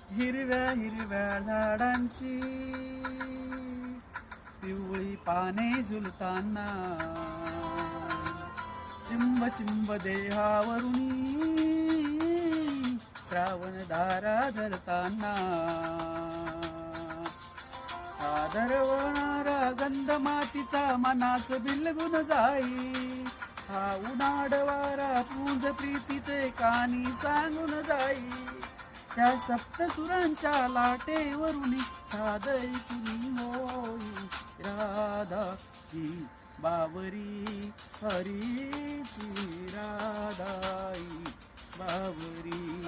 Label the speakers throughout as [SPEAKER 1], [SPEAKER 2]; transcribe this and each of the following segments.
[SPEAKER 1] हिरव्या हिरव्या झाडांची पिवळी पाने झुलताना, चिंब चिंब देहावरुनी श्रावण धारा झरताना, आदरवणारा गंध मातीचा मनास बिलगुन जाई, हा उन्हाळ वारा पुंज प्रीतीचे कानी सांगून जाई, त्या सप्तसुरांच्या लाटेवरुनी सादई कुणी होई, राधा ही बावरी हरीची, राधाई बावरी,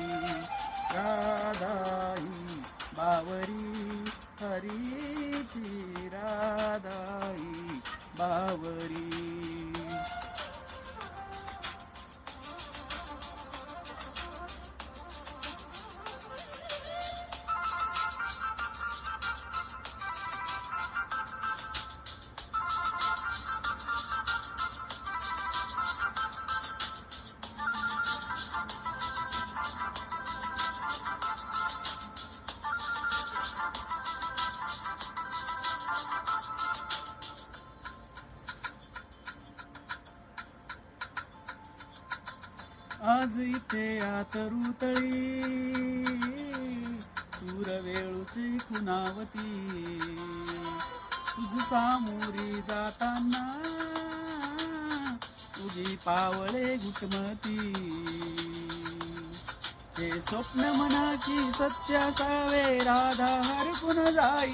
[SPEAKER 1] राधाई बावरी हरीची, राधाई बावरी. आज इथे आतरुतळी सूरवेळूची खुनावती, तुझ सामोरी जाताना तुझी पावळे घुटमती, हे स्वप्न म्हणा की सत्य असावे, राधा हरकून जाई.